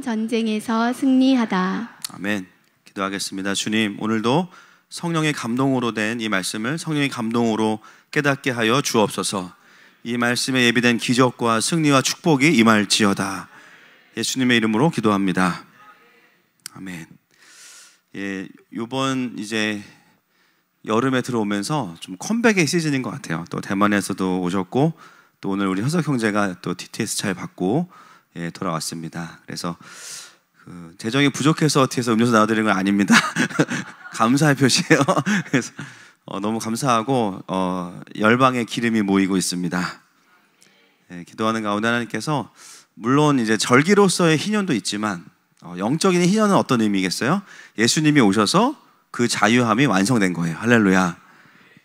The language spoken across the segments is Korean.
전쟁에서 승리하다. 아멘. 기도하겠습니다. 주님, 오늘도 성령의 감동으로 된 이 말씀을 성령의 감동으로 깨닫게 하여 주옵소서. 이 말씀에 예비된 기적과 승리와 축복이 임할지어다. 예수님의 이름으로 기도합니다. 아멘. 예, 요번 이제 여름에 들어오면서 좀 컴백의 시즌인 것 같아요. 또 대만에서도 오셨고, 또 오늘 우리 현석 형제가 또 DTS 잘 받고 돌아왔습니다. 그래서 재정이 부족해서 어떻게 해서 음료수 나눠드리는 건 아닙니다. 감사의 표시예요. 그래서 너무 감사하고 열방의 기름이 모이고 있습니다. 기도하는 가운데 하나님께서 물론 이제 절기로서의 희년도 있지만 영적인 희년은 어떤 의미겠어요? 예수님이 오셔서 그 자유함이 완성된 거예요. 할렐루야.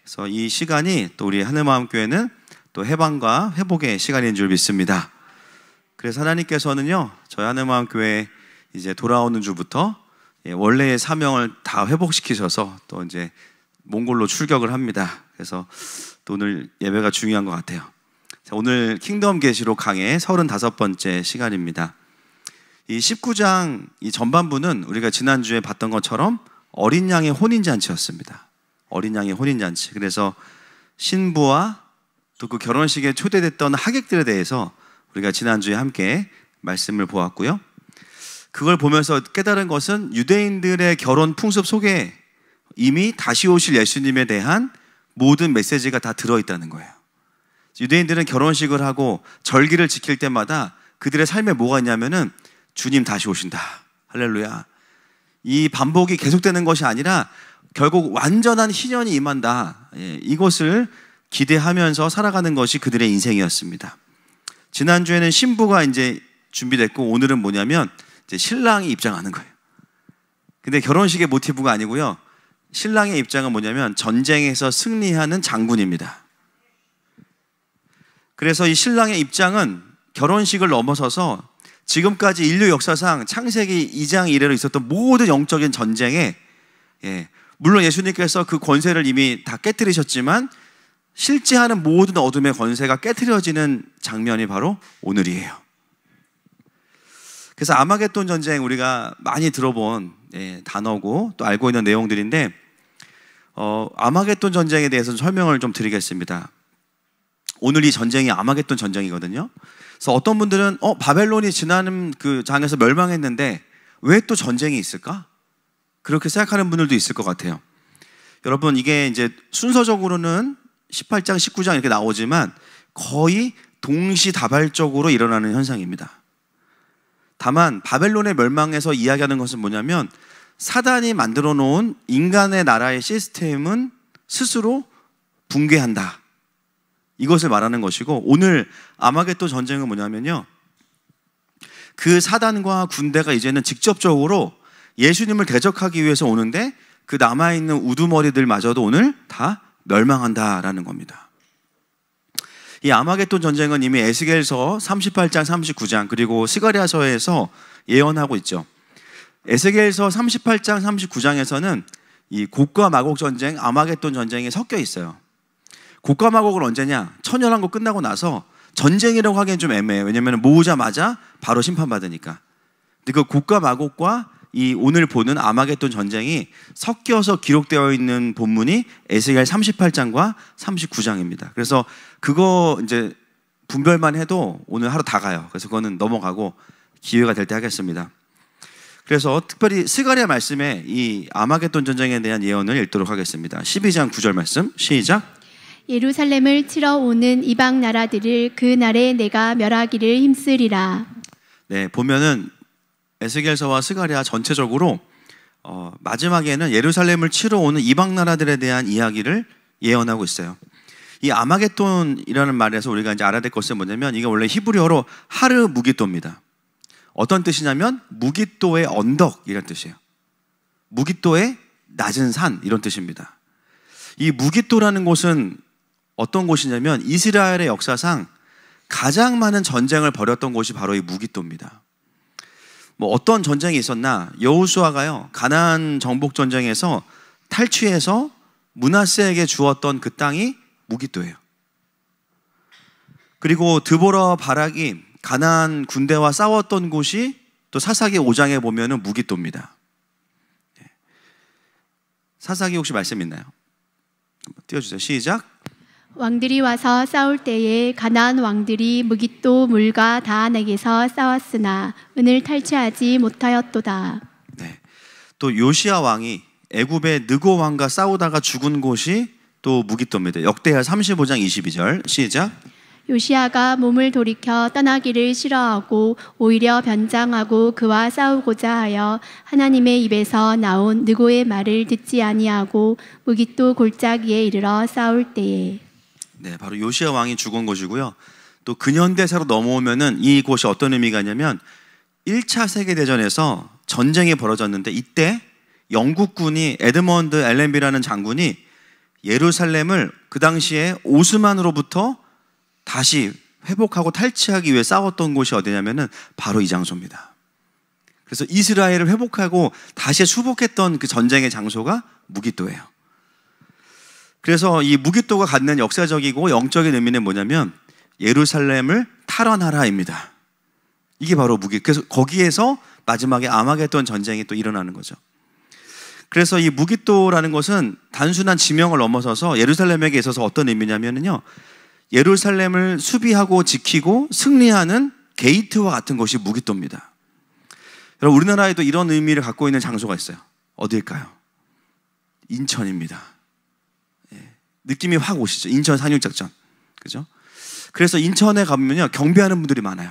그래서 이 시간이 또 우리 하늘마음교회는 또 해방과 회복의 시간인 줄 믿습니다. 그래서 하나님께서는요, 저희 하늘마음교회 이제 돌아오는 주부터 원래의 사명을 다 회복시키셔서 또 이제 몽골로 출격을 합니다. 그래서 또 오늘 예배가 중요한 것 같아요. 자, 오늘 킹덤 계시록 강의 35번째 시간입니다. 이 19장 이 전반부는 우리가 지난주에 봤던 것처럼 어린 양의 혼인잔치였습니다. 어린 양의 혼인잔치. 그래서 신부와 또 그 결혼식에 초대됐던 하객들에 대해서 우리가 지난주에 함께 말씀을 보았고요. 그걸 보면서 깨달은 것은 유대인들의 결혼 풍습 속에 이미 다시 오실 예수님에 대한 모든 메시지가 다 들어있다는 거예요. 유대인들은 결혼식을 하고 절기를 지킬 때마다 그들의 삶에 뭐가 있냐면은 주님 다시 오신다. 할렐루야. 이 반복이 계속되는 것이 아니라 결국 완전한 희년이 임한다. 이것을 기대하면서 살아가는 것이 그들의 인생이었습니다. 지난주에는 신부가 이제 준비됐고, 오늘은 뭐냐면 이제 신랑이 입장하는 거예요. 근데 결혼식의 모티브가 아니고요, 신랑의 입장은 뭐냐면 전쟁에서 승리하는 장군입니다. 그래서 이 신랑의 입장은 결혼식을 넘어서서 지금까지 인류 역사상 창세기 2장 이래로 있었던 모든 영적인 전쟁에, 물론 예수님께서 그 권세를 이미 다 깨뜨리셨지만 실제하는 모든 어둠의 권세가 깨트려지는 장면이 바로 오늘이에요. 그래서 아마겟돈 전쟁, 우리가 많이 들어본 단어고 또 알고 있는 내용들인데, 아마겟돈 전쟁에 대해서 설명을 좀 드리겠습니다. 오늘 이 전쟁이 아마겟돈 전쟁이거든요. 그래서 어떤 분들은 바벨론이 지난 그 장에서 멸망했는데 왜 또 전쟁이 있을까? 그렇게 생각하는 분들도 있을 것 같아요. 여러분, 이게 이제 순서적으로는 18장, 19장 이렇게 나오지만 거의 동시다발적으로 일어나는 현상입니다. 다만 바벨론의 멸망에서 이야기하는 것은 뭐냐면 사단이 만들어 놓은 인간의 나라의 시스템은 스스로 붕괴한다. 이것을 말하는 것이고, 오늘 아마겟돈 전쟁은 뭐냐면요, 그 사단과 군대가 이제는 직접적으로 예수님을 대적하기 위해서 오는데 그 남아있는 우두머리들마저도 오늘 다 멸망한다라는 겁니다. 이 아마겟돈 전쟁은 이미 에스겔서 38장, 39장 그리고 스가랴서에서 예언하고 있죠. 에스겔서 38장, 39장에서는 이 곡과 마곡 전쟁, 아마겟돈 전쟁이 섞여 있어요. 곡과 마곡은 언제냐? 천연왕국 끝나고 나서 전쟁이라고 하기엔 좀 애매해요. 왜냐하면 모으자마자 바로 심판받으니까. 근데 그 곡과 마곡과 이 오늘 보는 아마겟돈 전쟁이 섞여서 기록되어 있는 본문이 에스겔 38장과 39장입니다. 그래서 그거 이제 분별만 해도 오늘 하루 다 가요. 그래서 그거는 넘어가고 기회가 될 때 하겠습니다. 그래서 특별히 스가랴 말씀에 이 아마겟돈 전쟁에 대한 예언을 읽도록 하겠습니다. 12장 9절 말씀 시작. 예루살렘을 치러 오는 이방 나라들을 그 날에 내가 멸하기를 힘쓰리라. 네, 보면은 에스겔서와 스가랴 전체적으로 마지막에는 예루살렘을 치러 오는 이방 나라들에 대한 이야기를 예언하고 있어요. 이 아마겟돈이라는 말에서 우리가 이제 알아야 될 것은 뭐냐면, 이게 원래 히브리어로 하르 무기또입니다. 어떤 뜻이냐면 무기또의 언덕 이런 뜻이에요. 무기또의 낮은 산 이런 뜻입니다. 이 무기또라는 곳은 어떤 곳이냐면 이스라엘의 역사상 가장 많은 전쟁을 벌였던 곳이 바로 이 무기또입니다. 뭐 어떤 전쟁이 있었나? 여호수아가요, 가나안 정복 전쟁에서 탈취해서 므낫세에게 주었던 그 땅이 무기또예요. 그리고 드보라와 바락이 가나안 군대와 싸웠던 곳이 또 사사기 5장에 보면은 무기또입니다. 사사기 혹시 말씀 있나요? 한번 띄워주세요. 시작. 왕들이 와서 싸울 때에 가나안 왕들이 무깃도 물과 다 내게서 싸웠으나 은을 탈취하지 못하였도다. 네. 또 요시야 왕이 애굽의 느고 왕과 싸우다가 죽은 곳이 또 무깃도입니다. 역대하 35장 22절 시작. 요시야가 몸을 돌이켜 떠나기를 싫어하고 오히려 변장하고 그와 싸우고자 하여 하나님의 입에서 나온 느고의 말을 듣지 아니하고 무깃도 골짜기에 이르러 싸울 때에. 네, 바로 요시야 왕이 죽은 곳이고요. 또 근현대사로 넘어오면은 이곳이 어떤 의미가 있냐면 1차 세계대전에서 전쟁이 벌어졌는데 이때 영국군이 에드먼드 앨렌비라는 장군이 예루살렘을 그 당시에 오스만으로부터 다시 회복하고 탈취하기 위해 싸웠던 곳이 어디냐면은 바로 이 장소입니다. 그래서 이스라엘을 회복하고 다시 수복했던 그 전쟁의 장소가 무깃도예요. 그래서 이 무깃도가 갖는 역사적이고 영적인 의미는 뭐냐면 예루살렘을 탈환하라입니다. 이게 바로 그래서 거기에서 마지막에 아마겟돈 전쟁이 또 일어나는 거죠. 그래서 이 무깃도라는 것은 단순한 지명을 넘어서서 예루살렘에게 있어서 어떤 의미냐면요, 예루살렘을 수비하고 지키고 승리하는 게이트와 같은 것이 무깃도입니다. 여러분, 우리나라에도 이런 의미를 갖고 있는 장소가 있어요. 어디일까요? 인천입니다. 느낌이 확 오시죠? 인천 상륙작전. 그죠? 그래서 인천에 가면요, 경비하는 분들이 많아요.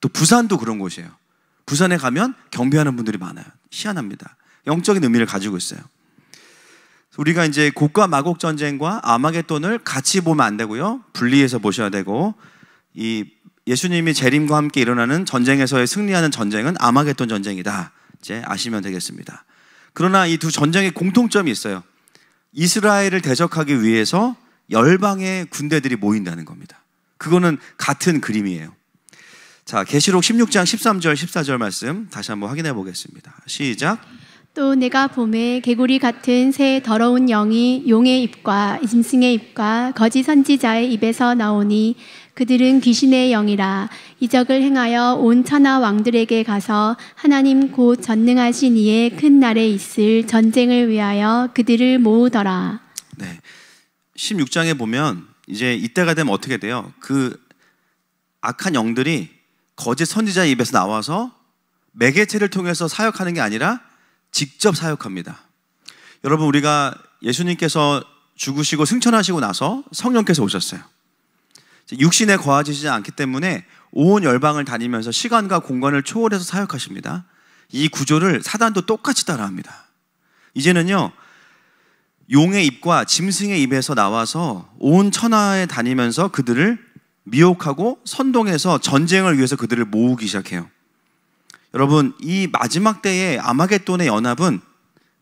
또 부산도 그런 곳이에요. 부산에 가면 경비하는 분들이 많아요. 희한합니다. 영적인 의미를 가지고 있어요. 우리가 이제 곡과 마곡 전쟁과 아마겟돈을 같이 보면 안 되고요, 분리해서 보셔야 되고, 이 예수님이 재림과 함께 일어나는 전쟁에서의 승리하는 전쟁은 아마겟돈 전쟁이다, 이제 아시면 되겠습니다. 그러나 이 두 전쟁의 공통점이 있어요. 이스라엘을 대적하기 위해서 열방의 군대들이 모인다는 겁니다. 그거는 같은 그림이에요. 자, 계시록 16장 13절 14절 말씀 다시 한번 확인해 보겠습니다. 시작. 또 내가 봄에 개구리 같은 새 더러운 영이 용의 입과 짐승의 입과 거짓 선지자의 입에서 나오니 그들은 귀신의 영이라. 이적을 행하여 온 천하 왕들에게 가서 하나님 곧 전능하신 이의 큰 날에 있을 전쟁을 위하여 그들을 모으더라. 네, 16장에 보면 이제 이때가 되면 어떻게 돼요? 그 악한 영들이 거짓 선지자의 입에서 나와서 매개체를 통해서 사역하는 게 아니라 직접 사역합니다. 여러분, 우리가 예수님께서 죽으시고 승천하시고 나서 성령께서 오셨어요. 육신에 거하시지 않기 때문에 온 열방을 다니면서 시간과 공간을 초월해서 사역하십니다. 이 구조를 사단도 똑같이 따라합니다. 이제는요, 용의 입과 짐승의 입에서 나와서 온 천하에 다니면서 그들을 미혹하고 선동해서 전쟁을 위해서 그들을 모으기 시작해요. 여러분, 이 마지막 때의 아마겟돈의 연합은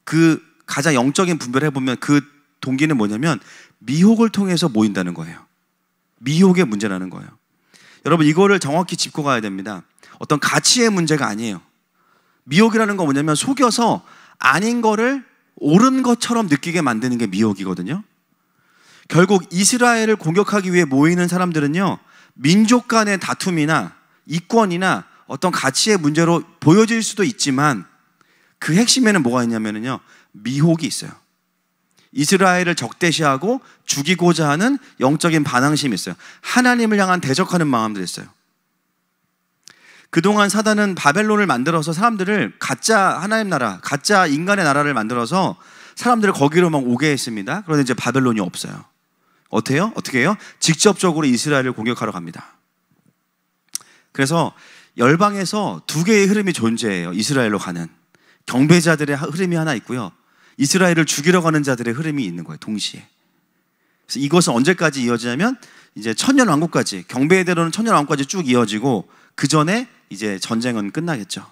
그 가장 영적인 분별을 해보면 그 동기는 뭐냐면 미혹을 통해서 모인다는 거예요. 미혹의 문제라는 거예요. 여러분, 이거를 정확히 짚고 가야 됩니다. 어떤 가치의 문제가 아니에요. 미혹이라는 건 뭐냐면 속여서 아닌 거를 옳은 것처럼 느끼게 만드는 게 미혹이거든요. 결국 이스라엘을 공격하기 위해 모이는 사람들은요, 민족 간의 다툼이나 이권이나 어떤 가치의 문제로 보여질 수도 있지만 그 핵심에는 뭐가 있냐면요, 미혹이 있어요. 이스라엘을 적대시하고 죽이고자 하는 영적인 반항심이 있어요. 하나님을 향한 대적하는 마음들이 있어요. 그동안 사단은 바벨론을 만들어서 사람들을 가짜 하나님 나라, 가짜 인간의 나라를 만들어서 사람들을 거기로 막 오게 했습니다. 그런데 이제 바벨론이 없어요. 어떻게 해요? 직접적으로 이스라엘을 공격하러 갑니다. 그래서 열방에서 두 개의 흐름이 존재해요. 이스라엘로 가는 경배자들의 흐름이 하나 있고요, 이스라엘을 죽이러 가는 자들의 흐름이 있는 거예요, 동시에. 그래서 이것은 언제까지 이어지냐면 이제 천년왕국까지, 경배대로는 천년왕국까지 쭉 이어지고 그 전에 이제 전쟁은 끝나겠죠.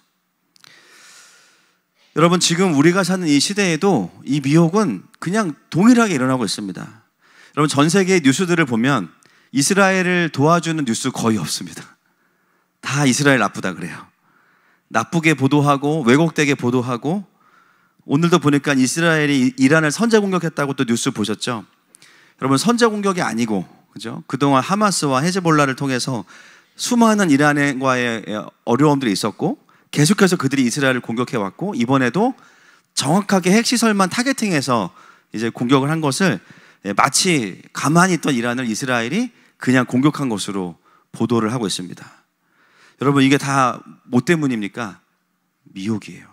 여러분, 지금 우리가 사는 이 시대에도 이 미혹은 그냥 동일하게 일어나고 있습니다. 여러분, 전 세계의 뉴스들을 보면 이스라엘을 도와주는 뉴스 거의 없습니다. 다 이스라엘 나쁘다 그래요. 나쁘게 보도하고 왜곡되게 보도하고, 오늘도 보니까 이스라엘이 이란을 선제 공격했다고 또 뉴스 보셨죠? 여러분, 선제 공격이 아니고, 그죠? 그동안 하마스와 헤즈볼라를 통해서 수많은 이란과의 어려움들이 있었고, 계속해서 그들이 이스라엘을 공격해 왔고, 이번에도 정확하게 핵시설만 타겟팅해서 이제 공격을 한 것을 마치 가만히 있던 이란을 이스라엘이 그냥 공격한 것으로 보도를 하고 있습니다. 여러분, 이게 다 뭐 때문입니까? 미혹이에요.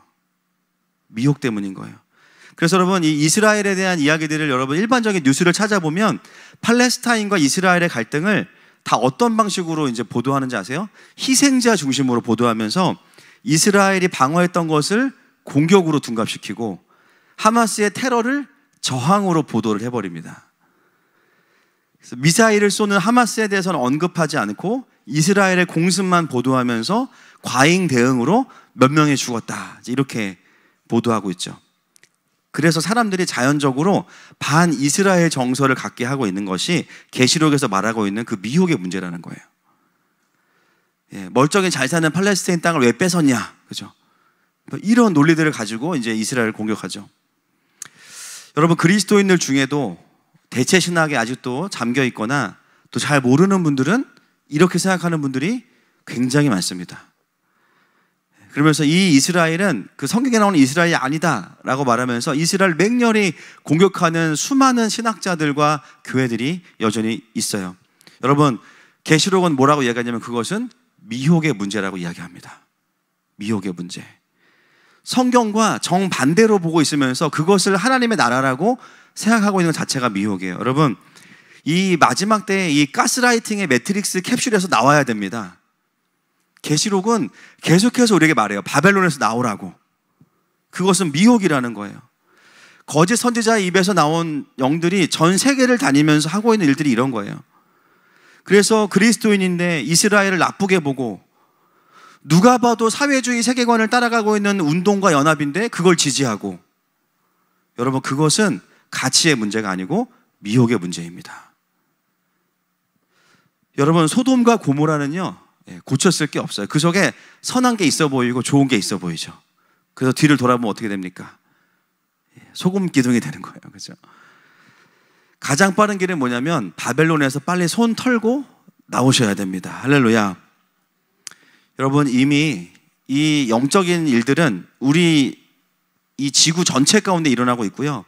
미혹 때문인 거예요. 그래서 여러분, 이 이스라엘에 대한 이야기들을 여러분 일반적인 뉴스를 찾아보면 팔레스타인과 이스라엘의 갈등을 다 어떤 방식으로 이제 보도하는지 아세요? 희생자 중심으로 보도하면서 이스라엘이 방어했던 것을 공격으로 둔갑시키고 하마스의 테러를 저항으로 보도를 해버립니다. 그래서 미사일을 쏘는 하마스에 대해서는 언급하지 않고 이스라엘의 공습만 보도하면서 과잉 대응으로 몇 명이 죽었다, 이렇게 보도하고 있죠. 그래서 사람들이 자연적으로 반 이스라엘 정서를 갖게 하고 있는 것이 계시록에서 말하고 있는 그 미혹의 문제라는 거예요. 멀쩡히 잘 사는 팔레스타인 땅을 왜 뺏었냐, 그죠? 이런 논리들을 가지고 이제 이스라엘을 공격하죠. 여러분, 그리스도인들 중에도 대체 신학에 아직도 잠겨 있거나 또 잘 모르는 분들은 이렇게 생각하는 분들이 굉장히 많습니다. 그러면서 이 이스라엘은 그 성경에 나오는 이스라엘이 아니다라고 말하면서 이스라엘 맹렬히 공격하는 수많은 신학자들과 교회들이 여전히 있어요. 여러분, 계시록은 뭐라고 이야기하냐면 그것은 미혹의 문제라고 이야기합니다. 미혹의 문제. 성경과 정반대로 보고 있으면서 그것을 하나님의 나라라고 생각하고 있는 것 자체가 미혹이에요. 여러분, 이 마지막 때에 이 가스라이팅의 매트릭스 캡슐에서 나와야 됩니다. 계시록은 계속해서 우리에게 말해요. 바벨론에서 나오라고. 그것은 미혹이라는 거예요. 거짓 선지자의 입에서 나온 영들이 전 세계를 다니면서 하고 있는 일들이 이런 거예요. 그래서 그리스도인인데 이스라엘을 나쁘게 보고 누가 봐도 사회주의 세계관을 따라가고 있는 운동과 연합인데 그걸 지지하고, 여러분, 그것은 가치의 문제가 아니고 미혹의 문제입니다. 여러분, 소돔과 고모라는요, 고쳤을 게 없어요. 그 속에 선한 게 있어 보이고 좋은 게 있어 보이죠. 그래서 뒤를 돌아보면 어떻게 됩니까? 소금 기둥이 되는 거예요. 그죠? 가장 빠른 길은 뭐냐면 바벨론에서 빨리 손 털고 나오셔야 됩니다. 할렐루야. 여러분, 이미 이 영적인 일들은 우리 이 지구 전체 가운데 일어나고 있고요.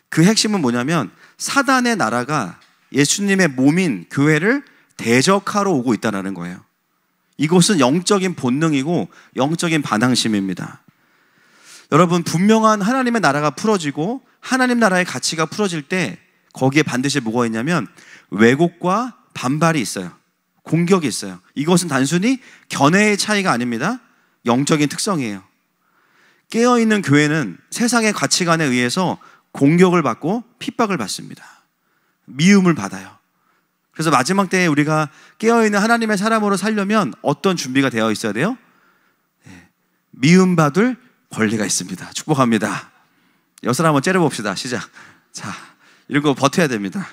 그 핵심은 뭐냐면 사단의 나라가 예수님의 몸인 교회를 대적하러 오고 있다는 거예요. 이것은 영적인 본능이고 영적인 반항심입니다. 여러분, 분명한 하나님의 나라가 풀어지고 하나님 나라의 가치가 풀어질 때 거기에 반드시 뭐가 있냐면 왜곡과 반발이 있어요. 공격이 있어요. 이것은 단순히 견해의 차이가 아닙니다. 영적인 특성이에요. 깨어있는 교회는 세상의 가치관에 의해서 공격을 받고 핍박을 받습니다. 미움을 받아요. 그래서 마지막 때에 우리가 깨어있는 하나님의 사람으로 살려면 어떤 준비가 되어 있어야 돼요? 미움받을 권리가 있습니다. 축복합니다. 엿을 한번 째려봅시다. 시작. 자, 이런 거 버텨야 됩니다.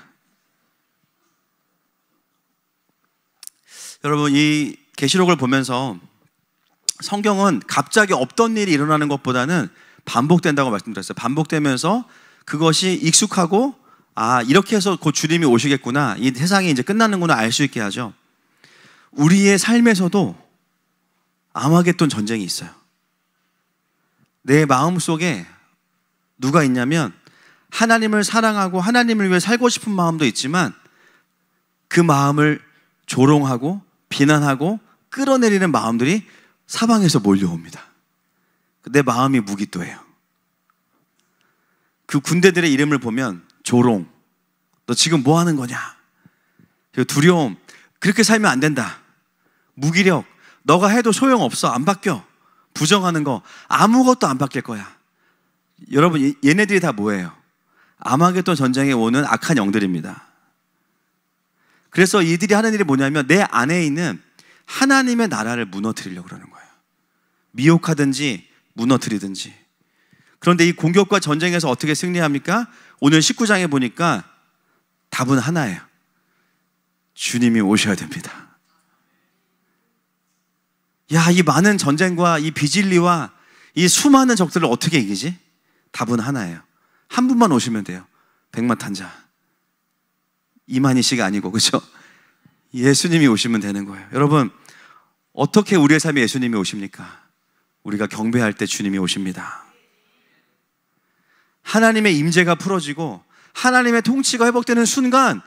여러분, 이 계시록을 보면서 성경은 갑자기 없던 일이 일어나는 것보다는 반복된다고 말씀드렸어요. 반복되면서 그것이 익숙하고, 아, 이렇게 해서 곧 주님이 오시겠구나, 이 세상이 이제 끝나는구나 알 수 있게 하죠. 우리의 삶에서도 아마겟돈 전쟁이 있어요. 내 마음속에 누가 있냐면 하나님을 사랑하고 하나님을 위해 살고 싶은 마음도 있지만 그 마음을 조롱하고 비난하고 끌어내리는 마음들이 사방에서 몰려옵니다. 내 마음이 무기또예요. 그 군대들의 이름을 보면 조롱, 너 지금 뭐 하는 거냐? 두려움, 그렇게 살면 안 된다. 무기력, 너가 해도 소용없어, 안 바뀌어. 부정하는 거, 아무것도 안 바뀔 거야. 여러분, 얘네들이 다 뭐예요? 아마겟돈 전쟁에 오는 악한 영들입니다. 그래서 이들이 하는 일이 뭐냐면 내 안에 있는 하나님의 나라를 무너뜨리려고 그러는 거예요. 미혹하든지 무너뜨리든지. 그런데 이 공격과 전쟁에서 어떻게 승리합니까? 오늘 19장에 보니까 답은 하나예요. 주님이 오셔야 됩니다. 야, 이 많은 전쟁과 이 비진리와 이 수많은 적들을 어떻게 이기지? 답은 하나예요. 한 분만 오시면 돼요. 백마탄자 이만희 씨가 아니고, 그렇죠? 예수님이 오시면 되는 거예요. 여러분, 어떻게 우리의 삶에 예수님이 오십니까? 우리가 경배할 때 주님이 오십니다. 하나님의 임재가 풀어지고 하나님의 통치가 회복되는 순간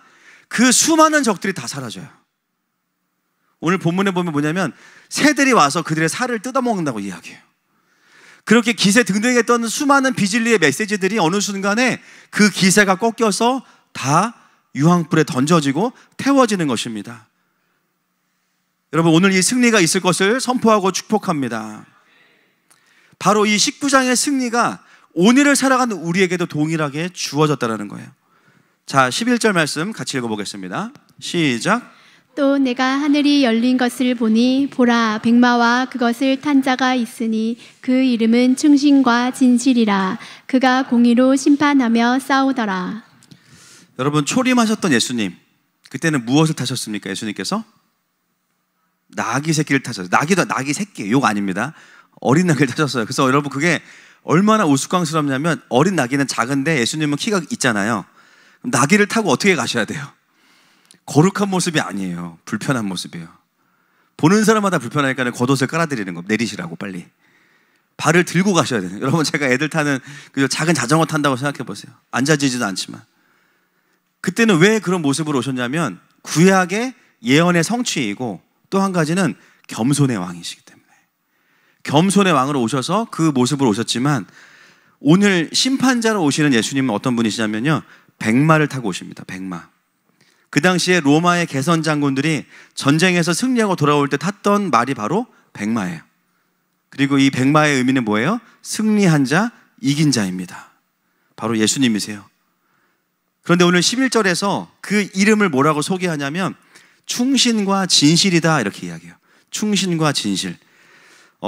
그 수많은 적들이 다 사라져요. 오늘 본문에 보면 뭐냐면 새들이 와서 그들의 살을 뜯어먹는다고 이야기해요. 그렇게 기세 등등했던 수많은 비진리의 메시지들이 어느 순간에 그 기세가 꺾여서 다 유황불에 던져지고 태워지는 것입니다. 여러분, 오늘 이 승리가 있을 것을 선포하고 축복합니다. 바로 이 19장의 승리가 오늘을 살아가는 우리에게도 동일하게 주어졌다는 거예요. 자, 11절 말씀 같이 읽어보겠습니다. 시작. 또 내가 하늘이 열린 것을 보니 보라 백마와 그것을 탄 자가 있으니 그 이름은 충신과 진실이라. 그가 공의로 심판하며 싸우더라. 여러분, 초림하셨던 예수님, 그때는 무엇을 타셨습니까? 예수님께서 나귀 새끼를 타셨어요. 나귀 새끼, 욕 아닙니다. 어린 나귀를 타셨어요. 그래서 여러분, 그게 얼마나 우스꽝스럽냐면 어린 나귀는 작은데 예수님은 키가 있잖아요. 나귀를 타고 어떻게 가셔야 돼요? 거룩한 모습이 아니에요. 불편한 모습이에요. 보는 사람마다 불편하니까 겉옷을 깔아드리는 거, 내리시라고 빨리. 발을 들고 가셔야 돼요. 여러분, 제가 애들 타는 그 작은 자전거 탄다고 생각해 보세요. 앉아지지도 않지만. 그때는 왜 그런 모습으로 오셨냐면 구약의 예언의 성취이고 또 한 가지는 겸손의 왕이시기 때문에. 겸손의 왕으로 오셔서 그 모습으로 오셨지만 오늘 심판자로 오시는 예수님은 어떤 분이시냐면요, 백마를 타고 오십니다. 백마. 그 당시에 로마의 개선 장군들이 전쟁에서 승리하고 돌아올 때 탔던 말이 바로 백마예요. 그리고 이 백마의 의미는 뭐예요? 승리한 자, 이긴 자입니다. 바로 예수님이세요. 그런데 오늘 11절에서 그 이름을 뭐라고 소개하냐면 충신과 진실이다, 이렇게 이야기해요. 충신과 진실.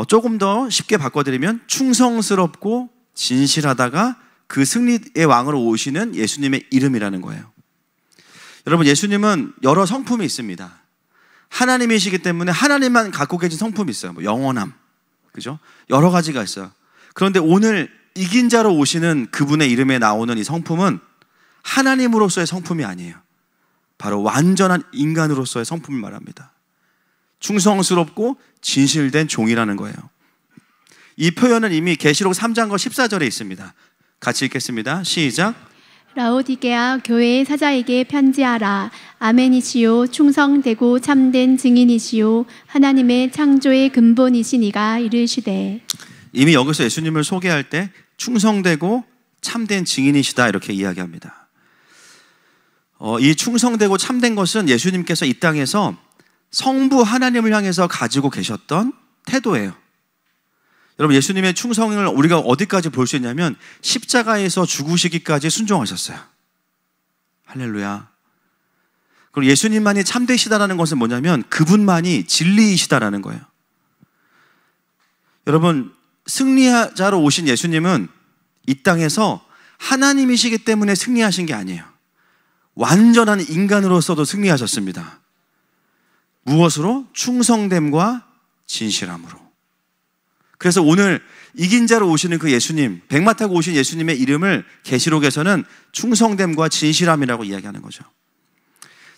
조금 더 쉽게 바꿔드리면 충성스럽고 진실하다가 그 승리의 왕으로 오시는 예수님의 이름이라는 거예요. 여러분, 예수님은 여러 성품이 있습니다. 하나님이시기 때문에 하나님만 갖고 계신 성품이 있어요. 뭐 영원함, 그죠? 여러 가지가 있어요. 그런데 오늘 이긴 자로 오시는 그분의 이름에 나오는 이 성품은 하나님으로서의 성품이 아니에요. 바로 완전한 인간으로서의 성품을 말합니다. 충성스럽고 진실된 종이라는 거예요. 이 표현은 이미 계시록 3장과 14절에 있습니다. 같이 읽겠습니다. 시작. 라오디게아 교회의 사자에게 편지하라. 아멘이시요 충성되고 참된 증인이시요 하나님의 창조의 근본이신 이가 이르시되. 이미 여기서 예수님을 소개할 때 충성되고 참된 증인이시다, 이렇게 이야기합니다. 이 충성되고 참된 것은 예수님께서 이 땅에서 성부 하나님을 향해서 가지고 계셨던 태도예요. 여러분, 예수님의 충성을 우리가 어디까지 볼 수 있냐면 십자가에서 죽으시기까지 순종하셨어요. 할렐루야. 그리고 예수님만이 참되시다라는 것은 뭐냐면 그분만이 진리이시다라는 거예요. 여러분, 승리자로 오신 예수님은 이 땅에서 하나님이시기 때문에 승리하신 게 아니에요. 완전한 인간으로서도 승리하셨습니다. 무엇으로? 충성됨과 진실함으로. 그래서 오늘 이긴 자로 오시는 그 예수님, 백마 타고 오신 예수님의 이름을 계시록에서는 충성됨과 진실함이라고 이야기하는 거죠.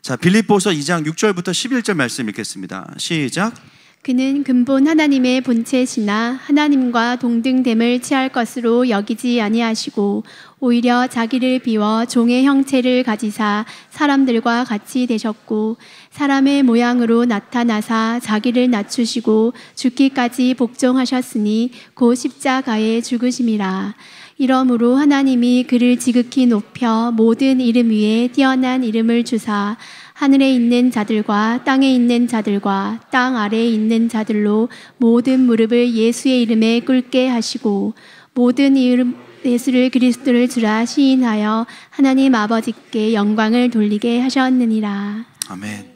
자, 빌립보서 2장 6절부터 11절 말씀 읽겠습니다. 시작. 그는 근본 하나님의 본체시나 하나님과 동등됨을 취할 것으로 여기지 아니하시고 오히려 자기를 비워 종의 형체를 가지사 사람들과 같이 되셨고 사람의 모양으로 나타나사 자기를 낮추시고 죽기까지 복종하셨으니 곧 십자가에 죽으심이라. 이러므로 하나님이 그를 지극히 높여 모든 이름 위에 뛰어난 이름을 주사 하늘에 있는 자들과 땅에 있는 자들과 땅 아래에 있는 자들로 모든 무릎을 예수의 이름에 꿇게 하시고 모든 이름 예수를 그리스도를 주라 시인하여 하나님 아버지께 영광을 돌리게 하셨느니라. 아멘.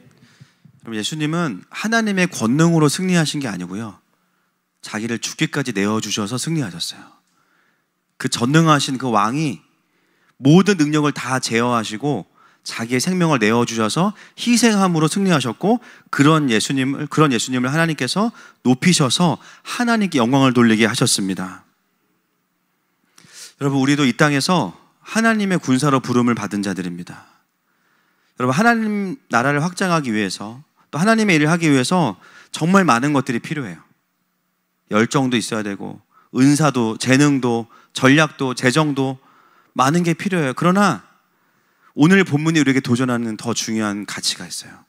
그럼 예수님은 하나님의 권능으로 승리하신 게 아니고요, 자기를 죽기까지 내어주셔서 승리하셨어요. 그 전능하신 그 왕이 모든 능력을 다 제어하시고 자기의 생명을 내어주셔서 희생함으로 승리하셨고 그런 예수님을 하나님께서 높이셔서 하나님께 영광을 돌리게 하셨습니다. 여러분, 우리도 이 땅에서 하나님의 군사로 부름을 받은 자들입니다. 여러분, 하나님 나라를 확장하기 위해서 또 하나님의 일을 하기 위해서 정말 많은 것들이 필요해요. 열정도 있어야 되고 은사도, 재능도, 전략도, 재정도 많은 게 필요해요. 그러나 오늘 본문이 우리에게 도전하는 더 중요한 가치가 있어요.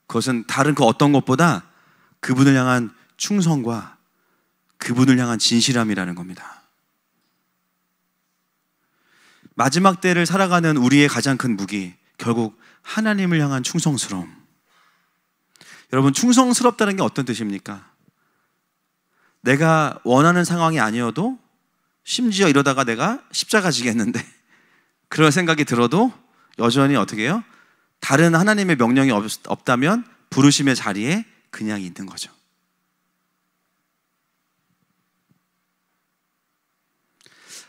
그것은 다른 그 어떤 것보다 그분을 향한 충성과 그분을 향한 진실함이라는 겁니다. 마지막 때를 살아가는 우리의 가장 큰 무기, 결국 하나님을 향한 충성스러움. 여러분, 충성스럽다는 게 어떤 뜻입니까? 내가 원하는 상황이 아니어도, 심지어 이러다가 내가 십자가 지겠는데 그런 생각이 들어도 여전히 어떻게 해요? 다른 하나님의 명령이 없다면 부르심의 자리에 그냥 있는 거죠.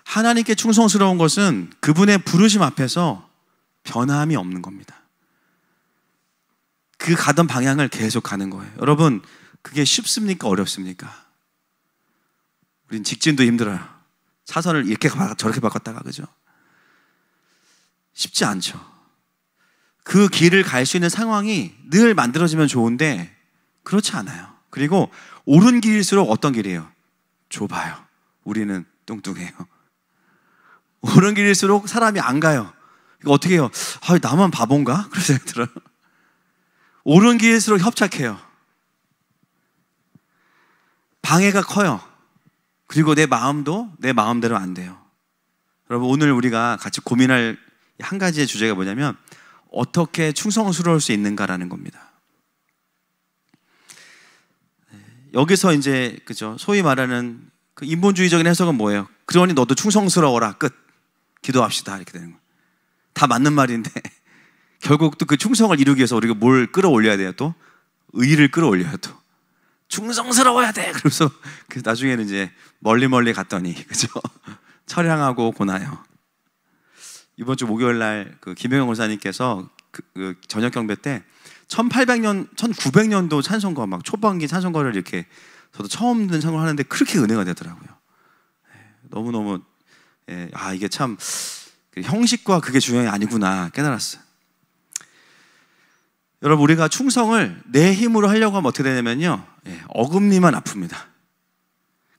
하나님께 충성스러운 것은 그분의 부르심 앞에서 변함이 없는 겁니다. 그 가던 방향을 계속 가는 거예요. 여러분, 그게 쉽습니까? 어렵습니까? 우린 직진도 힘들어요. 차선을 이렇게 저렇게 바꿨다가, 그죠? 쉽지 않죠. 그 길을 갈 수 있는 상황이 늘 만들어지면 좋은데 그렇지 않아요. 그리고 옳은 길일수록 어떤 길이에요? 좁아요. 우리는 뚱뚱해요. 옳은 길일수록 사람이 안 가요. 이거 어떻게 해요? 아, 나만 바본가? 그런 생각이 들어요. 옳은 길일수록 협착해요. 방해가 커요. 그리고 내 마음도 내 마음대로 안 돼요. 여러분, 오늘 우리가 같이 고민할 한 가지의 주제가 뭐냐면 어떻게 충성스러울 수 있는가라는 겁니다. 여기서 이제, 그죠, 소위 말하는 그 인본주의적인 해석은 뭐예요? 그러니 너도 충성스러워라, 끝. 기도합시다, 이렇게 되는 거예요. 다 맞는 말인데 결국 또 그 충성을 이루기 위해서 우리가 뭘 끌어올려야 돼요? 또 의의를 끌어올려야 또 충성스러워야 돼. 그래서 나중에는 이제 멀리 갔더니, 그죠? 철량하고 고나요. 이번 주 목요일 날 그 김영영 권사님께서 그 저녁 경배 때 1800년, 1900년도 찬송가, 막 초반기 찬송가를 이렇게 저도 처음 듣는 찬송을 하는데 그렇게 은혜가 되더라고요. 너무너무, 이게 참 형식과 그게 중요한 게 아니구나 깨달았어요. 여러분, 우리가 충성을 내 힘으로 하려고 하면 어떻게 되냐면요, 어금니만 아픕니다.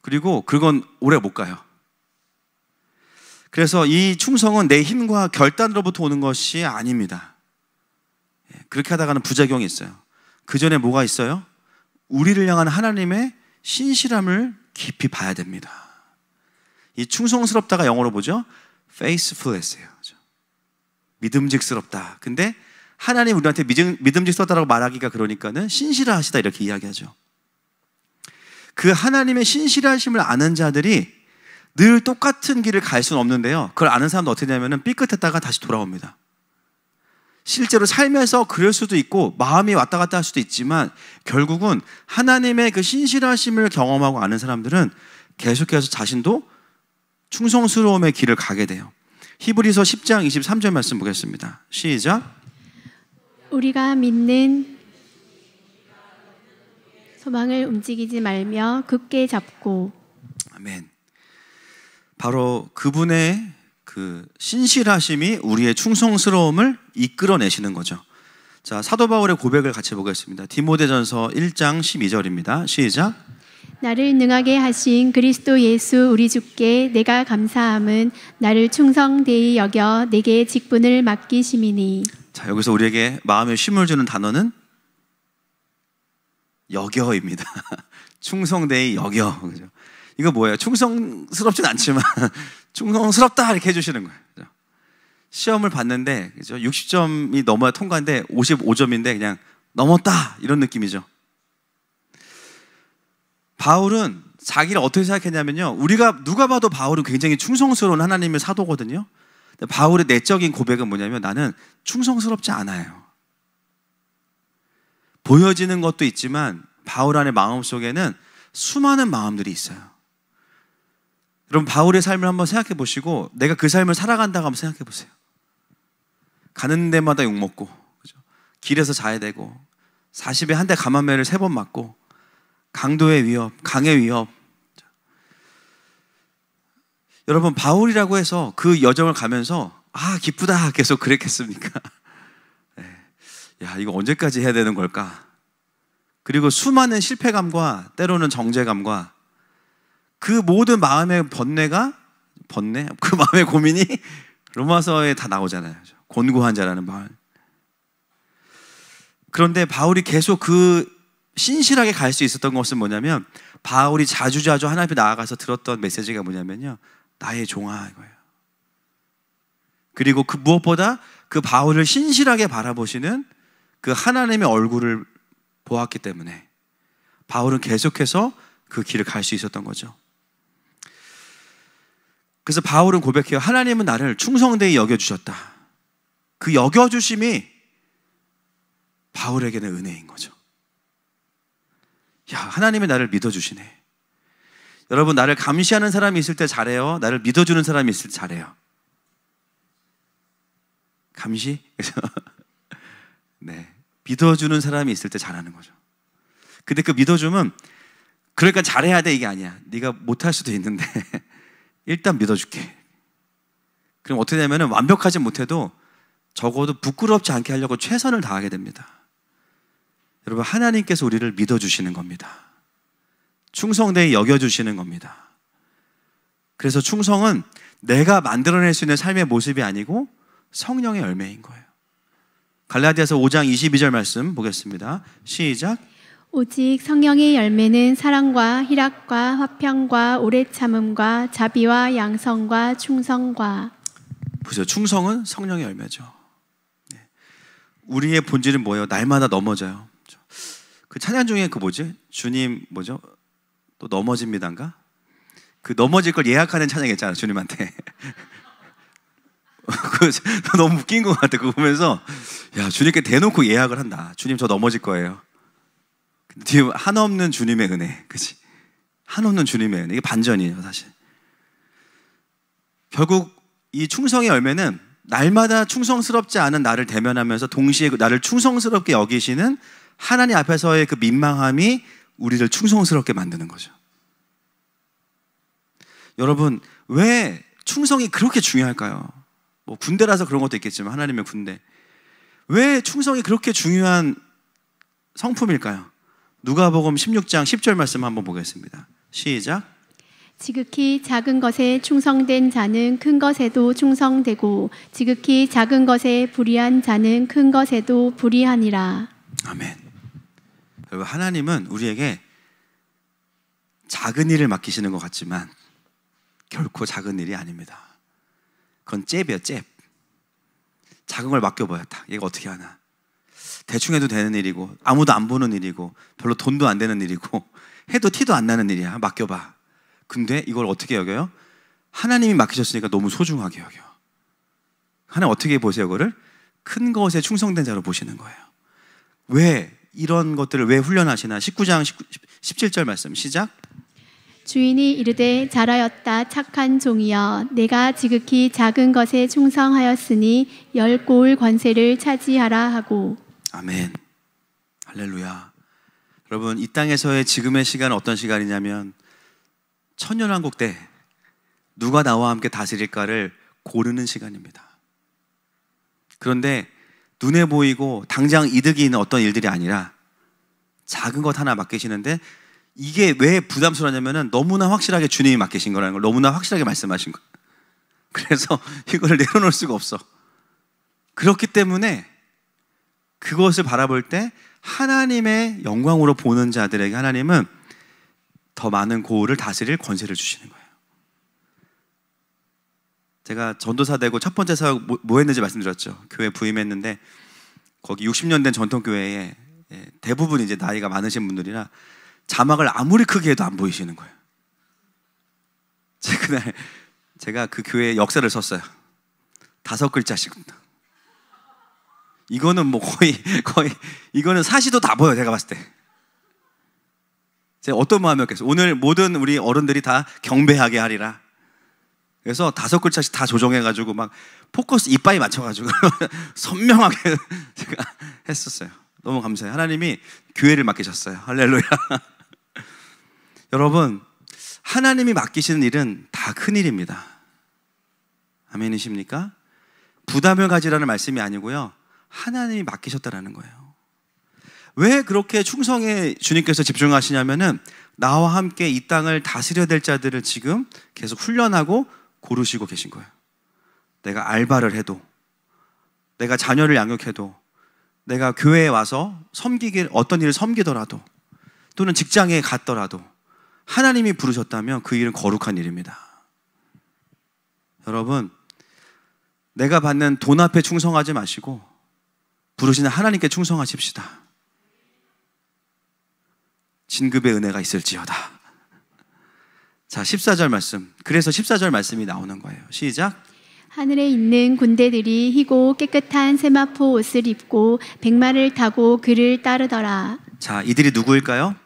그리고 그건 오래 못 가요. 그래서 이 충성은 내 힘과 결단으로부터 오는 것이 아닙니다. 그렇게 하다가는 부작용이 있어요. 그 전에 뭐가 있어요? 우리를 향한 하나님의 신실함을 깊이 봐야 됩니다. 이 충성스럽다가 영어로 뭐죠? faithfulness예요. 믿음직스럽다. 근데 하나님 우리한테 믿음직스럽다라고 말하기가 그러니까는 신실하시다 이렇게 이야기하죠. 그 하나님의 신실하심을 아는 자들이 늘 똑같은 길을 갈 수는 없는데요, 그걸 아는 사람도 어떻게 되냐면 삐끗했다가 다시 돌아옵니다. 실제로 살면서 그럴 수도 있고 마음이 왔다 갔다 할 수도 있지만 결국은 하나님의 그 신실하심을 경험하고 아는 사람들은 계속해서 자신도 충성스러움의 길을 가게 돼요. 히브리서 10장 23절 말씀 보겠습니다. 시작. 우리가 믿는 소망을 움직이지 말며 굳게 잡고. 아멘. 바로 그분의 그 신실하심이 우리의 충성스러움을 이끌어내시는 거죠. 자, 사도 바울의 고백을 같이 보겠습니다. 디모데전서 1장 12절입니다. 시작. 나를 능하게 하신 그리스도 예수 우리 주께 내가 감사함은 나를 충성되이 여겨 내게 직분을 맡기심이니. 자, 여기서 우리에게 마음에 쉼을 주는 단어는 여겨입니다. 충성되이 여겨. 그죠? 이거 뭐예요? 충성스럽진 않지만 충성스럽다 이렇게 해주시는 거예요. 그죠? 시험을 봤는데, 그죠? 60점이 넘어야 통과인데 55점인데 그냥 넘었다 이런 느낌이죠. 바울은 자기를 어떻게 생각했냐면요, 우리가 누가 봐도 바울은 굉장히 충성스러운 하나님의 사도거든요. 근데 바울의 내적인 고백은 뭐냐면 나는 충성스럽지 않아요. 보여지는 것도 있지만 바울 안의 마음속에는 수많은 마음들이 있어요. 여러분, 바울의 삶을 한번 생각해 보시고 내가 그 삶을 살아간다고 한번 생각해 보세요. 가는 데마다 욕먹고, 그죠? 길에서 자야 되고 40에 한 대 감한매를 3번 맞고 강도의 위협, 강의 위협. 여러분, 바울이라고 해서 그 여정을 가면서 기쁘다 계속 그랬겠습니까? 야, 이거 언제까지 해야 되는 걸까? 그리고 수많은 실패감과 때로는 정죄감과 그 모든 마음의 그 마음의 고민이 로마서에 다 나오잖아요. 곤고한 자라는 말. 그런데 바울이 계속 그 신실하게 갈 수 있었던 것은 뭐냐면, 바울이 자주자주 하나님 앞에 나아가서 들었던 메시지가 뭐냐면요, 나의 종아 이거예요. 그리고 그 무엇보다 그 바울을 신실하게 바라보시는 그 하나님의 얼굴을 보았기 때문에 바울은 계속해서 그 길을 갈 수 있었던 거죠. 그래서 바울은 고백해요. 하나님은 나를 충성되이 여겨주셨다. 그 여겨주심이 바울에게는 은혜인 거죠. 야, 하나님이 나를 믿어주시네. 여러분, 나를 감시하는 사람이 있을 때 잘해요? 나를 믿어주는 사람이 있을 때 잘해요? 감시? 네, 믿어주는 사람이 있을 때 잘하는 거죠. 근데 그 믿어주면, 그러니까 잘해야 돼 이게 아니야. 네가 못할 수도 있는데 일단 믿어줄게. 그럼 어떻게 되냐면, 완벽하지 못해도 적어도 부끄럽지 않게 하려고 최선을 다하게 됩니다. 여러분, 하나님께서 우리를 믿어주시는 겁니다. 충성되이 여겨주시는 겁니다. 그래서 충성은 내가 만들어낼 수 있는 삶의 모습이 아니고 성령의 열매인 거예요. 갈라디아서 5장 22절 말씀 보겠습니다. 시작. 오직 성령의 열매는 사랑과 희락과 화평과 오래 참음과 자비와 양성과 충성과. 보세요. 충성은 성령의 열매죠. 우리의 본질은 뭐예요? 날마다 넘어져요. 그 찬양 중에 그 뭐지? 주님 뭐죠? 또 넘어집니다인가? 그 넘어질 걸 예약하는 찬양 있잖아, 주님한테. 그 너무 웃긴 것 같아. 그거 보면서, 야, 주님께 대놓고 예약을 한다. 주님, 저 넘어질 거예요. 뒤에 한없는 주님의 은혜, 그치? 한없는 주님의 은혜. 이게 반전이에요, 사실. 결국 이 충성의 열매는 날마다 충성스럽지 않은 나를 대면하면서 동시에 나를 충성스럽게 여기시는 하나님 앞에서의 그 민망함이 우리를 충성스럽게 만드는 거죠. 여러분, 왜 충성이 그렇게 중요할까요? 뭐 군대라서 그런 것도 있겠지만, 하나님의 군대. 왜 충성이 그렇게 중요한 성품일까요? 누가복음 16장 10절 말씀 한번 보겠습니다. 시작. 지극히 작은 것에 충성된 자는 큰 것에도 충성되고 지극히 작은 것에 불의한 자는 큰 것에도 불의하니라. 아멘. 여러분, 하나님은 우리에게 작은 일을 맡기시는 것 같지만 결코 작은 일이 아닙니다. 그건 잽이에요, 잽. 작은 걸 맡겨봐야 다. 얘가 어떻게 하나. 대충 해도 되는 일이고, 아무도 안 보는 일이고, 별로 돈도 안 되는 일이고, 해도 티도 안 나는 일이야. 맡겨봐. 근데 이걸 어떻게 여겨요? 하나님이 맡기셨으니까 너무 소중하게 여겨. 하나님 어떻게 보세요? 그거를 큰 것에 충성된 자로 보시는 거예요. 왜 이런 것들을 왜 훈련하시나? 19장 17절 말씀 시작. 주인이 이르되 잘하였다 착한 종이여, 내가 지극히 작은 것에 충성하였으니 10고을 권세를 차지하라 하고. 아멘. 할렐루야. 여러분, 이 땅에서의 지금의 시간은 어떤 시간이냐면, 천년왕국 때 누가 나와 함께 다스릴까를 고르는 시간입니다. 그런데 눈에 보이고 당장 이득이 있는 어떤 일들이 아니라 작은 것 하나 맡기시는데, 이게 왜 부담스러웠냐면 너무나 확실하게 주님이 맡기신 거라는 걸 너무나 확실하게 말씀하신 거예요. 그래서 이걸 내려놓을 수가 없어. 그렇기 때문에 그것을 바라볼 때 하나님의 영광으로 보는 자들에게 하나님은 더 많은 고을을 다스릴 권세를 주시는 거예요. 제가 전도사 되고 첫 번째 사역 뭐 했는지 말씀드렸죠. 교회 부임했는데 거기 60년 된 전통교회에 대부분 이제 나이가 많으신 분들이라 자막을 아무리 크게 해도 안 보이시는 거예요. 그날 제가 그 교회의 역사를 썼어요. 5글자씩. 이거는 뭐 거의 이거는 사시도 다 보여. 제가 봤을 때 제가 어떤 마음이었겠어요? 오늘 모든 우리 어른들이 다 경배하게 하리라. 그래서 5글자씩 다 조정해가지고 막 포커스 이빠이 맞춰가지고 선명하게 제가 했었어요. 너무 감사해요. 하나님이 교회를 맡기셨어요. 할렐루야. 여러분, 하나님이 맡기시는 일은 다 큰일입니다. 아멘이십니까? 부담을 가지라는 말씀이 아니고요, 하나님이 맡기셨다라는 거예요. 왜 그렇게 충성에 주님께서 집중하시냐면은 나와 함께 이 땅을 다스려야 될 자들을 지금 계속 훈련하고 고르시고 계신 거예요. 내가 알바를 해도, 내가 자녀를 양육해도, 내가 교회에 와서 어떤 일을 섬기더라도, 또는 직장에 갔더라도 하나님이 부르셨다면 그 일은 거룩한 일입니다. 여러분, 내가 받는 돈 앞에 충성하지 마시고 부르시는 하나님께 충성하십시다. 진급의 은혜가 있을지어다. 자, 14절 말씀. 그래서 14절 말씀이 나오는 거예요. 시작. 하늘에 있는 군대들이 희고 깨끗한 세마포 옷을 입고 백마를 타고 그를 따르더라. 자, 이들이 누구일까요?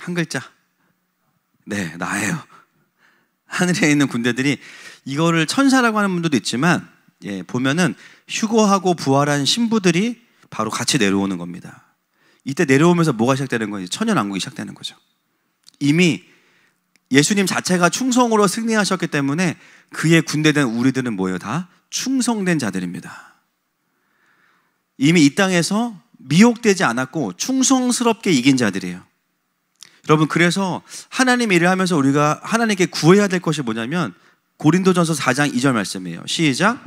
한 글자. 네, 나예요. 하늘에 있는 군대들이, 이거를 천사라고 하는 분들도 있지만, 보면은 휴거하고 부활한 신부들이 바로 같이 내려오는 겁니다. 이때 내려오면서 뭐가 시작되는 거예요? 천연왕국이 시작되는 거죠. 이미 예수님 자체가 충성으로 승리하셨기 때문에 그의 군대된 우리들은 뭐예요? 다 충성된 자들입니다. 이미 이 땅에서 미혹되지 않았고 충성스럽게 이긴 자들이에요. 여러분, 그래서 하나님 일을 하면서 우리가 하나님께 구해야 될 것이 뭐냐면 고린도전서 4장 2절 말씀이에요. 시작.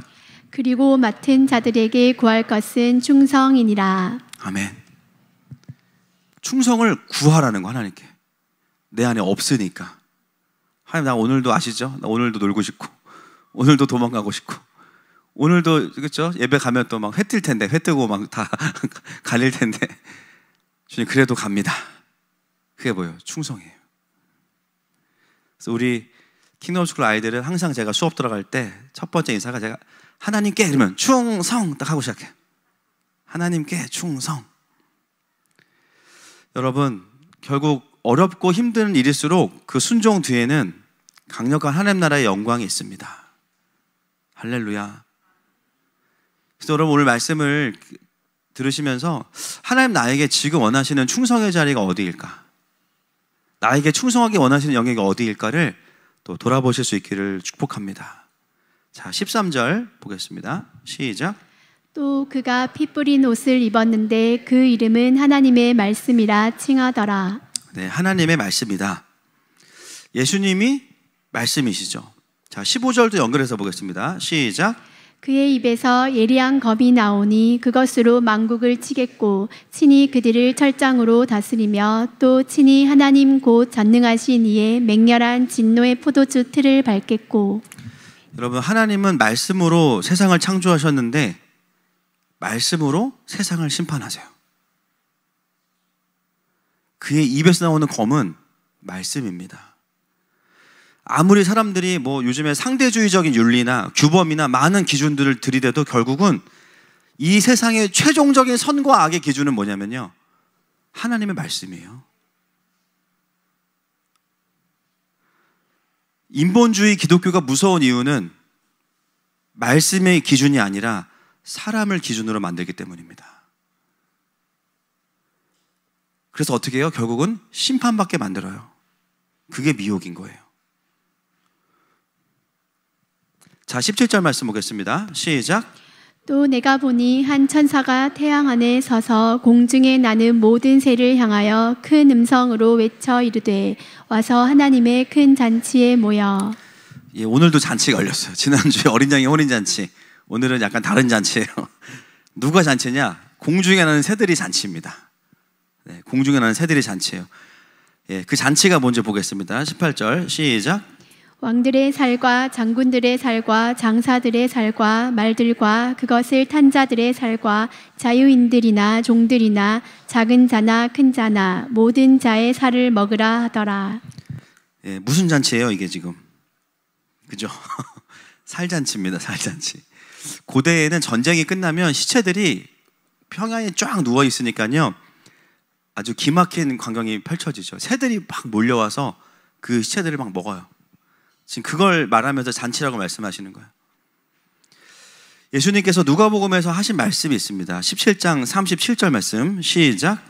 그리고 맡은 자들에게 구할 것은 충성이니라. 아멘. 충성을 구하라는 거, 하나님께. 내 안에 없으니까. 하나님, 나 오늘도 아시죠? 나 오늘도 놀고 싶고, 오늘도 도망가고 싶고, 오늘도, 그렇죠? 예배 가면 또 막 회 뜰 텐데, 회 뜨고 막 다 갈릴 텐데. 주님, 그래도 갑니다. 그게 뭐예요? 충성이에요. 그래서 우리 킹덤 스쿨 아이들은 항상 제가 수업 들어갈 때 첫 번째 인사가 제가 하나님께 이러면 충성 딱 하고 시작해요. 하나님께 충성. 여러분, 결국 어렵고 힘든 일일수록 그 순종 뒤에는 강력한 하나님 나라의 영광이 있습니다. 할렐루야. 그래서 여러분, 오늘 말씀을 들으시면서 하나님 나에게 지금 원하시는 충성의 자리가 어디일까? 나에게 충성하게 원하시는 영역이 어디일까를 또 돌아보실 수 있기를 축복합니다. 자, 13절 보겠습니다. 시작. 또 그가 피 뿌린 옷을 입었는데 그 이름은 하나님의 말씀이라 칭하더라. 네, 하나님의 말씀이다. 예수님이 말씀이시죠. 자, 15절도 연결해서 보겠습니다. 시작. 그의 입에서 예리한 검이 나오니 그것으로 만국을 치겠고 친히 그들을 철장으로 다스리며 또 친히 하나님 곧 전능하신 이의 맹렬한 진노의 포도주 틀을 밟겠고. 여러분, 하나님은 말씀으로 세상을 창조하셨는데 말씀으로 세상을 심판하세요. 그의 입에서 나오는 검은 말씀입니다. 아무리 사람들이 뭐 요즘에 상대주의적인 윤리나 규범이나 많은 기준들을 들이대도 결국은 이 세상의 최종적인 선과 악의 기준은 뭐냐면요, 하나님의 말씀이에요. 인본주의 기독교가 무서운 이유는 말씀의 기준이 아니라 사람을 기준으로 만들기 때문입니다. 그래서 어떻게 해요? 결국은 심판받게 만들어요. 그게 미혹인 거예요. 자, 17절 말씀 보겠습니다. 시작. 또 내가 보니 한 천사가 태양 안에 서서 공중에 나는 모든 새를 향하여 큰 음성으로 외쳐 이르되 와서 하나님의 큰 잔치에 모여. 예, 오늘도 잔치가 열렸어요. 지난주에 어린 양의 혼인 잔치, 오늘은 약간 다른 잔치예요. 누가 잔치냐? 공중에 나는 새들이 잔치입니다. 네, 공중에 나는 새들이 잔치예요. 예, 그 잔치가 뭔지 보겠습니다. 18절 시작. 왕들의 살과 장군들의 살과 장사들의 살과 말들과 그것을 탄 자들의 살과 자유인들이나 종들이나 작은 자나 큰 자나 모든 자의 살을 먹으라 하더라. 예, 무슨 잔치예요 이게 지금? 그죠? 살잔치입니다. 살잔치. 고대에는 전쟁이 끝나면 시체들이 평야에 쫙 누워 있으니까요, 아주 기막힌 광경이 펼쳐지죠. 새들이 막 몰려와서 그 시체들을 막 먹어요. 지금 그걸 말하면서 잔치라고 말씀하시는 거예요. 예수님께서 누가복음에서 하신 말씀이 있습니다. 17장 37절 말씀 시작.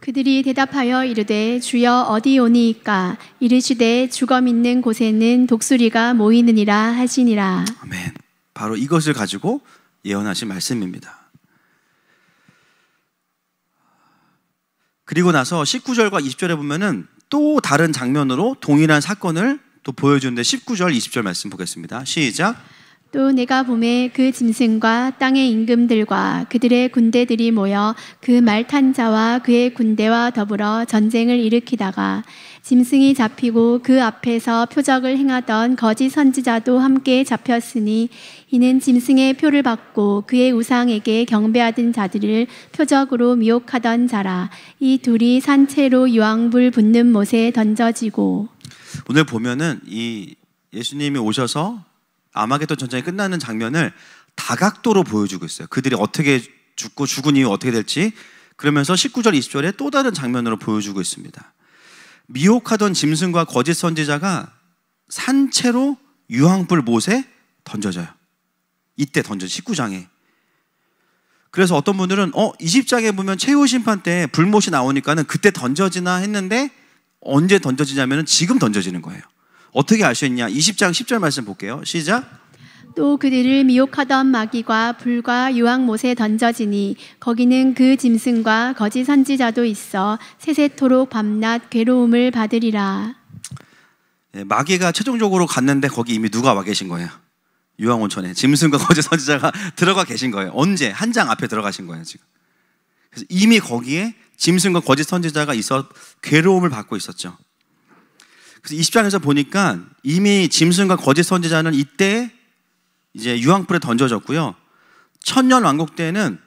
그들이 대답하여 이르되 주여 어디 오니이까? 이르시되 주검 있는 곳에는 독수리가 모이느니라 하시니라. 아멘. 바로 이것을 가지고 예언하신 말씀입니다. 그리고 나서 19절과 20절에 보면은 또 다른 장면으로 동일한 사건을 또 보여주는데 19절, 20절 말씀 보겠습니다. 시작. 또 내가 봄에 그 짐승과 땅의 임금들과 그들의 군대들이 모여 그 말 탄 자와 그의 군대와 더불어 전쟁을 일으키다가 짐승이 잡히고 그 앞에서 표적을 행하던 거짓 선지자도 함께 잡혔으니 이는 짐승의 표를 받고 그의 우상에게 경배하던 자들을 표적으로 미혹하던 자라. 이 둘이 산채로 유황불 붙는 못에 던져지고. 오늘 보면은 이 예수님이 오셔서 아마겟돈 전쟁이 끝나는 장면을 다각도로 보여주고 있어요. 그들이 어떻게 죽고 죽은 이후 어떻게 될지. 그러면서 19절 20절에 또 다른 장면으로 보여주고 있습니다. 미혹하던 짐승과 거짓 선지자가 산채로 유황불 못에 던져져요. 이때 던져 19장에. 그래서 어떤 분들은 20장에 보면 최후 심판 때 불못이 나오니까는 그때 던져지나 했는데 언제 던져지냐면 지금 던져지는 거예요. 어떻게 알 수 있냐? 20장 10절 말씀 볼게요. 시작. 또 그들을 미혹하던 마귀가 불과 유황못에 던져지니 거기는 그 짐승과 거짓 선지자도 있어 세세토록 밤낮 괴로움을 받으리라. 마귀가 최종적으로 갔는데 거기 이미 누가 와 계신 거예요? 유황온천에 짐승과 거짓 선지자가 들어가 계신 거예요. 언제? 한 장 앞에 들어가신 거예요 지금. 그래서 이미 거기에 짐승과 거짓 선지자가 있어 괴로움을 받고 있었죠. 그래서 20장에서 보니까 이미 짐승과 거짓 선지자는 이때 이제 유황불에 던져졌고요. 천년 왕국 때는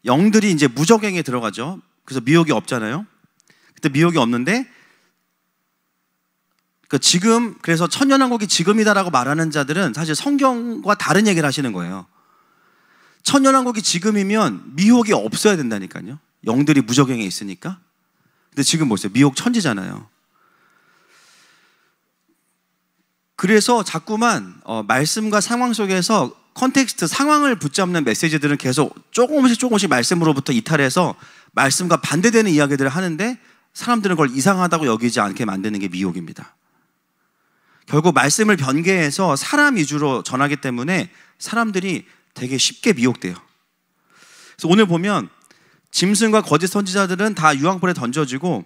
영들이 이제 무적행에 들어가죠. 그래서 미혹이 없잖아요. 그때 미혹이 없는데 지금 그래서 천년 왕국이 지금이다라고 말하는 자들은 사실 성경과 다른 얘기를 하시는 거예요. 천년 왕국이 지금이면 미혹이 없어야 된다니까요. 영들이 무적행에 있으니까. 근데 지금 보세요. 미혹 천지잖아요. 그래서 자꾸만 말씀과 상황 속에서 컨텍스트, 상황을 붙잡는 메시지들은 계속 조금씩 말씀으로부터 이탈해서 말씀과 반대되는 이야기들을 하는데 사람들은 그걸 이상하다고 여기지 않게 만드는 게 미혹입니다. 결국 말씀을 변개해서 사람 위주로 전하기 때문에 사람들이 되게 쉽게 미혹돼요. 그래서 오늘 보면 짐승과 거짓 선지자들은 다 유황불에 던져지고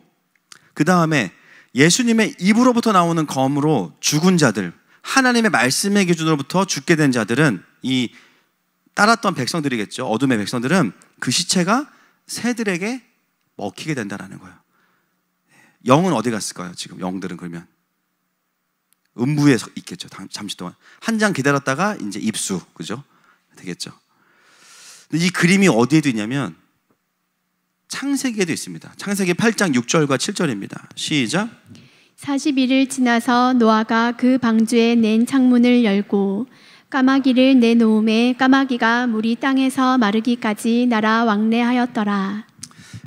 그 다음에 예수님의 입으로부터 나오는 검으로 죽은 자들, 하나님의 말씀의 기준으로부터 죽게 된 자들은 이 따랐던 백성들이겠죠. 어둠의 백성들은 그 시체가 새들에게 먹히게 된다는 거예요. 영은 어디 갔을까요? 지금 영들은 그러면 음부에 있겠죠. 잠시 동안 한 장 기다렸다가 이제 입수, 그죠? 되겠죠. 근데 이 그림이 어디에도 있냐면 창세기에도 있습니다. 창세기 8장 6절과 7절입니다. 시작. 40일을 지나서 노아가 그 방주에 낸 창문을 열고 까마귀를 내놓음에 까마귀가 물이 땅에서 마르기까지 날아 왕래하였더라.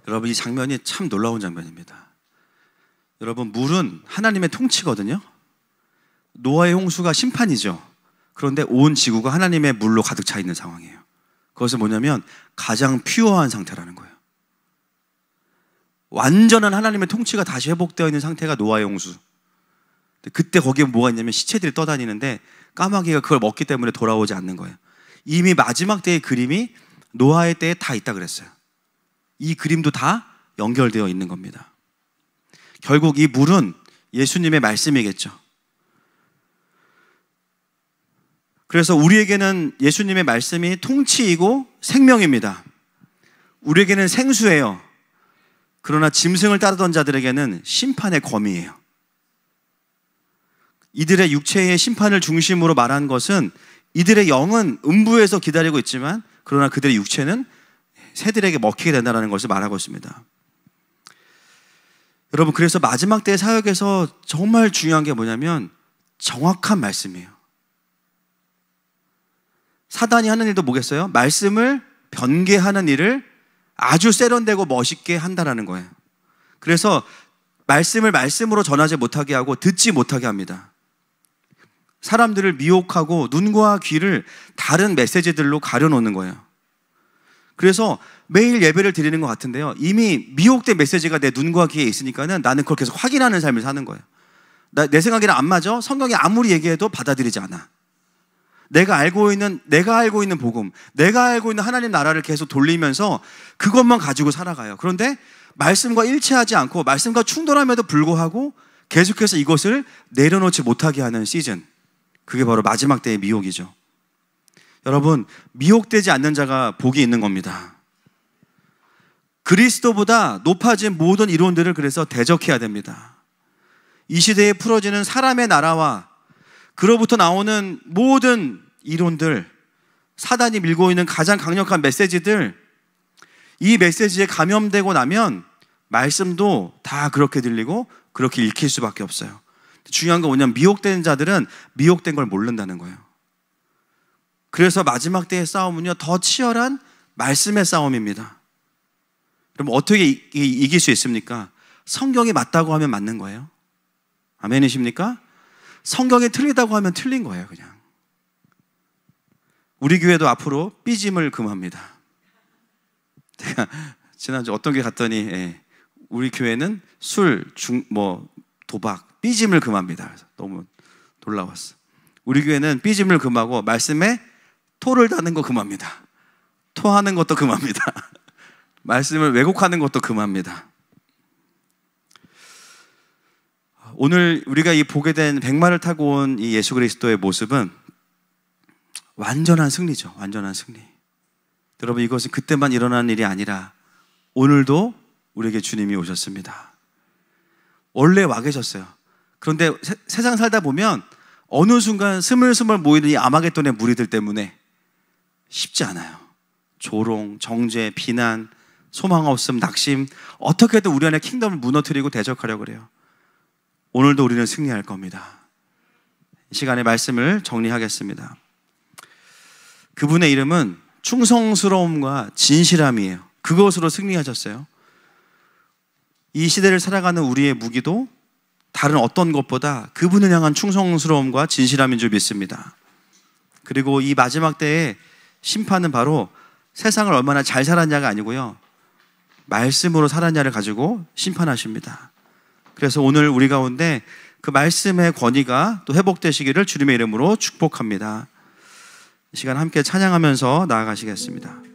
여러분 이 장면이 참 놀라운 장면입니다. 여러분 물은 하나님의 통치거든요. 노아의 홍수가 심판이죠. 그런데 온 지구가 하나님의 물로 가득 차 있는 상황이에요. 그것은 뭐냐면 가장 퓨어한 상태라는 거예요. 완전한 하나님의 통치가 다시 회복되어 있는 상태가 노아의 홍수. 그때 거기에 뭐가 있냐면 시체들이 떠다니는데 까마귀가 그걸 먹기 때문에 돌아오지 않는 거예요. 이미 마지막 때의 그림이 노아의 때에 다 있다 그랬어요. 이 그림도 다 연결되어 있는 겁니다. 결국 이 물은 예수님의 말씀이겠죠. 그래서 우리에게는 예수님의 말씀이 통치이고 생명입니다. 우리에게는 생수예요. 그러나 짐승을 따르던 자들에게는 심판의 검이에요. 이들의 육체의 심판을 중심으로 말한 것은 이들의 영은 음부에서 기다리고 있지만 그러나 그들의 육체는 새들에게 먹히게 된다는 것을 말하고 있습니다. 여러분 그래서 마지막 때의 사역에서 정말 중요한 게 뭐냐면 정확한 말씀이에요. 사단이 하는 일도 뭐겠어요? 말씀을 변개하는 일을 아주 세련되고 멋있게 한다라는 거예요. 그래서 말씀을 말씀으로 전하지 못하게 하고 듣지 못하게 합니다. 사람들을 미혹하고 눈과 귀를 다른 메시지들로 가려놓는 거예요. 그래서 매일 예배를 드리는 것 같은데요. 이미 미혹된 메시지가 내 눈과 귀에 있으니까는 나는 그걸 계속 확인하는 삶을 사는 거예요. 내 생각이랑 안 맞아? 성경이 아무리 얘기해도 받아들이지 않아. 내가 알고 있는 복음, 내가 알고 있는 하나님 나라를 계속 돌리면서 그것만 가지고 살아가요. 그런데 말씀과 일치하지 않고 말씀과 충돌함에도 불구하고 계속해서 이것을 내려놓지 못하게 하는 시즌, 그게 바로 마지막 때의 미혹이죠. 여러분, 미혹되지 않는 자가 복이 있는 겁니다. 그리스도보다 높아진 모든 이론들을 그래서 대적해야 됩니다. 이 시대에 풀어지는 사람의 나라와 그로부터 나오는 모든 이론들, 사단이 밀고 있는 가장 강력한 메시지들, 이 메시지에 감염되고 나면 말씀도 다 그렇게 들리고 그렇게 읽힐 수밖에 없어요. 중요한 건 뭐냐면 미혹된 자들은 미혹된 걸 모른다는 거예요. 그래서 마지막 때의 싸움은요, 더 치열한 말씀의 싸움입니다. 그럼 어떻게 이길 수 있습니까? 성경이 맞다고 하면 맞는 거예요. 아멘이십니까? 성경이 틀리다고 하면 틀린 거예요, 그냥. 우리 교회도 앞으로 삐짐을 금합니다. 제가 지난주 어떤 게 갔더니 우리 교회는 술, 도박, 삐짐을 금합니다. 그래서 너무 놀라웠어. 우리 교회는 삐짐을 금하고 말씀에 토를 다는 거 금합니다. 토하는 것도 금합니다. 말씀을 왜곡하는 것도 금합니다. 오늘 우리가 이 보게 된 백마를 타고 온 이 예수 그리스도의 모습은 완전한 승리죠. 완전한 승리. 여러분, 이것은 그때만 일어나는 일이 아니라 오늘도 우리에게 주님이 오셨습니다. 원래 와 계셨어요. 그런데 세상 살다 보면 어느 순간 스물스물 모이는 이 아마겟돈의 무리들 때문에 쉽지 않아요. 조롱, 정죄, 비난, 소망 없음, 낙심, 어떻게든 우리 안에 킹덤을 무너뜨리고 대적하려고 그래요. 오늘도 우리는 승리할 겁니다. 이 시간에 말씀을 정리하겠습니다. 그분의 이름은 충성스러움과 진실함이에요. 그것으로 승리하셨어요. 이 시대를 살아가는 우리의 무기도 다른 어떤 것보다 그분을 향한 충성스러움과 진실함인 줄 믿습니다. 그리고 이 마지막 때의 심판은 바로 세상을 얼마나 잘 살았냐가 아니고요, 말씀으로 살았냐를 가지고 심판하십니다. 그래서 오늘 우리 가운데 그 말씀의 권위가 또 회복되시기를 주님의 이름으로 축복합니다. 이 시간 함께 찬양하면서 나아가시겠습니다.